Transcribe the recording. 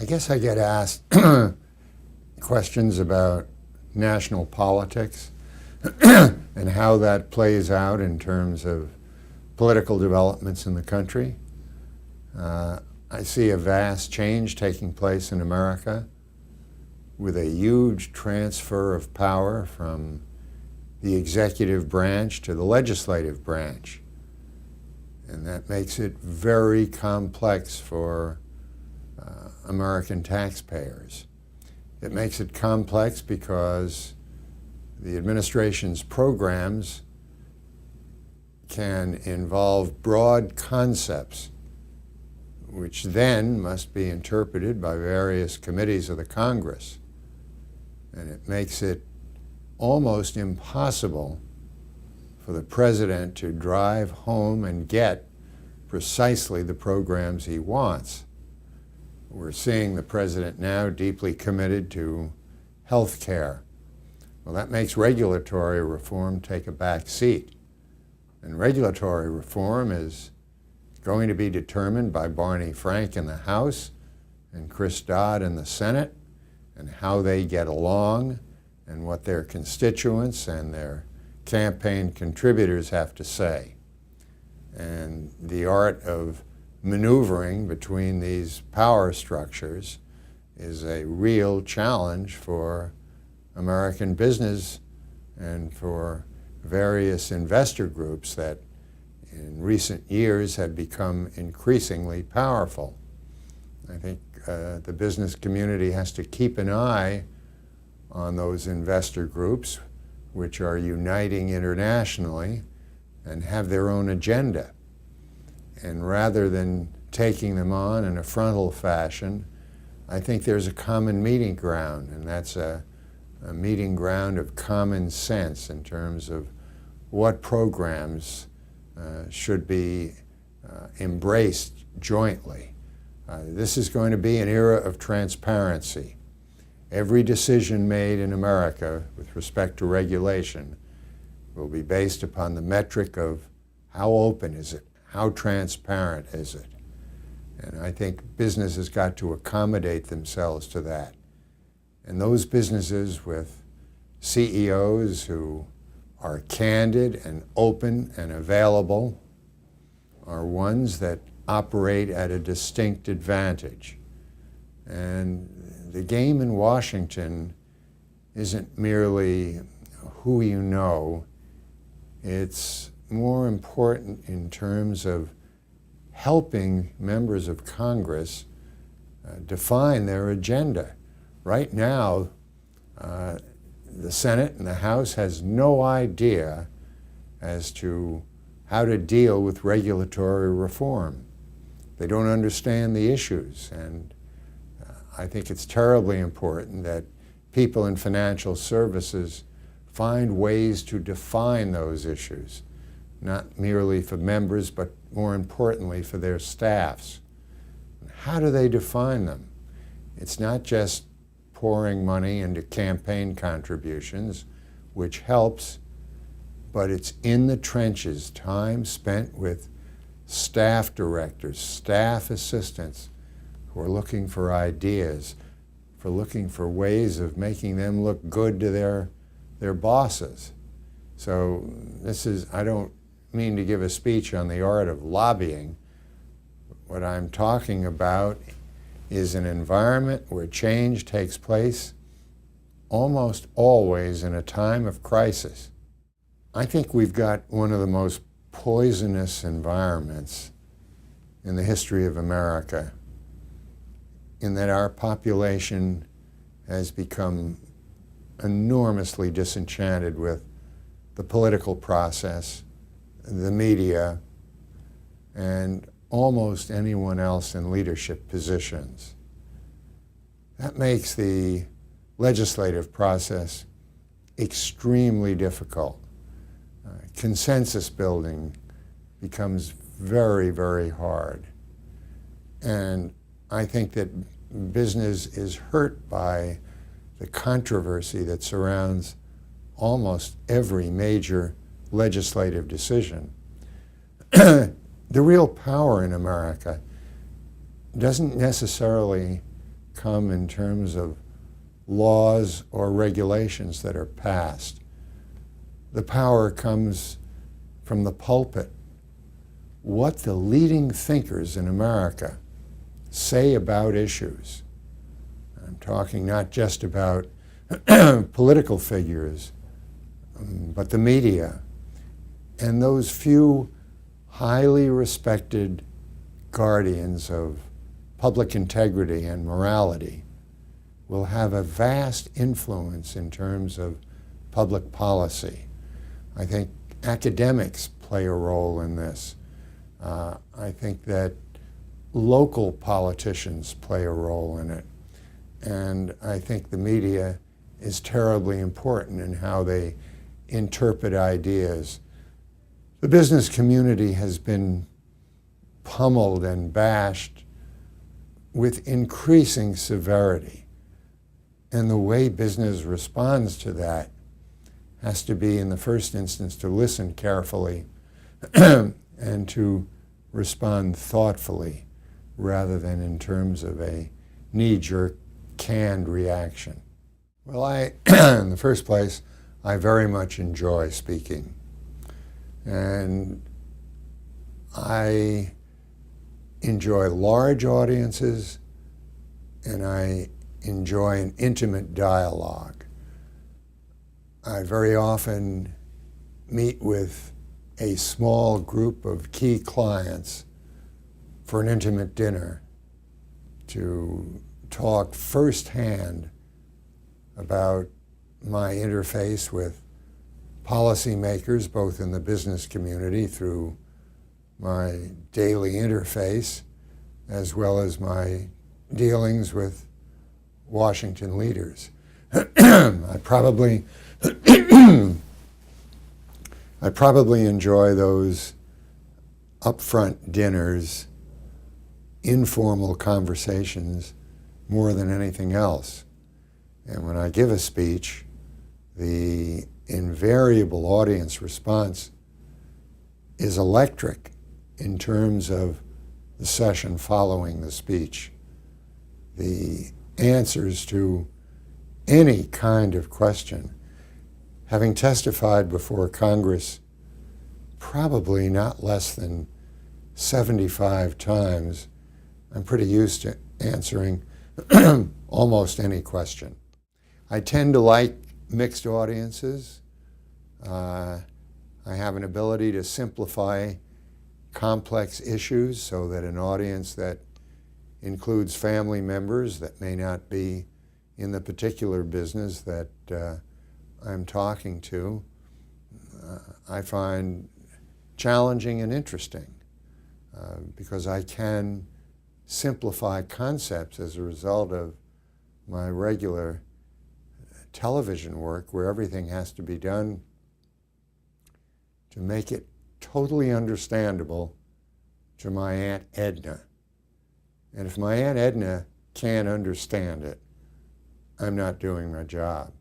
I guess I get asked questions about national politics and how that plays out in terms of political developments in the country. I see a vast change taking place in America with a huge transfer of power from the executive branch to the legislative branch. And that makes it very complex for American taxpayers. It makes it complex because the administration's programs can involve broad concepts which then must be interpreted by various committees of the Congress. And it makes it almost impossible for the president to drive home and get precisely the programs he wants. We're seeing the president now deeply committed to health care. Well, that makes regulatory reform take a back seat. And regulatory reform is going to be determined by Barney Frank in the House and Chris Dodd in the Senate, and how they get along and what their constituents and their campaign contributors have to say. And the art of maneuvering between these power structures is a real challenge for American business and for various investor groups that in recent years have become increasingly powerful. I think the business community has to keep an eye on those investor groups which are uniting internationally and have their own agenda. And rather than taking them on in a frontal fashion, I think there's a common meeting ground, and that's a meeting ground of common sense in terms of what programs should be embraced jointly. This is going to be an era of transparency. Every decision made in America with respect to regulation will be based upon the metric of how open is it, how transparent is it. And I think business has got to accommodate themselves to that. And those businesses with CEOs who are candid and open and available are ones that operate at a distinct advantage. And the game in Washington isn't merely who you know, it's more important in terms of helping members of Congress define their agenda. Right now, the Senate and the House has no idea as to how to deal with regulatory reform. They don't understand the issues, and I think it's terribly important that people in financial services find ways to define those issues, not merely for members, but more importantly for their staffs. How do they define them? It's not just pouring money into campaign contributions, which helps, but it's in the trenches, time spent with staff directors, staff assistants who are looking for ideas, for looking for ways of making them look good to their bosses. So this is, I don't mean to give a speech on the art of lobbying. What I'm talking about is an environment where change takes place almost always in a time of crisis. I think we've got one of the most poisonous environments in the history of America, in that our population has become enormously disenchanted with the political process, the media, and almost anyone else in leadership positions. That makes the legislative process extremely difficult. Consensus building becomes very, very hard. And I think that business is hurt by the controversy that surrounds almost every major legislative decision. The real power in America doesn't necessarily come in terms of laws or regulations that are passed. The power comes from the pulpit. What the leading thinkers in America say about issues. I'm talking not just about political figures, but the media. And those few highly respected guardians of public integrity and morality will have a vast influence in terms of public policy. I think academics play a role in this. I think that local politicians play a role in it. And I think the media is terribly important in how they interpret ideas. The business community has been pummeled and bashed with increasing severity. And the way business responds to that has to be, in the first instance, to listen carefully and to respond thoughtfully rather than in terms of a knee-jerk, canned reaction. Well, in the first place, I very much enjoy speaking. And I enjoy large audiences, and I enjoy an intimate dialogue. I very often meet with a small group of key clients for an intimate dinner to talk firsthand about my interface with policymakers, both in the business community through my daily interface, as well as my dealings with Washington leaders. I probably enjoy those upfront dinners, informal conversations, more than anything else. And when I give a speech, the invariable audience response is electric in terms of the session following the speech. The answers to any kind of question. Having testified before Congress probably not less than 75 times, I'm pretty used to answering almost any question. I tend to like mixed audiences. I have an ability to simplify complex issues so that an audience that includes family members that may not be in the particular business that I'm talking to, I find challenging and interesting because I can simplify concepts as a result of my regular television work, where everything has to be done to make it totally understandable to my Aunt Edna. And if my Aunt Edna can't understand it, I'm not doing my job.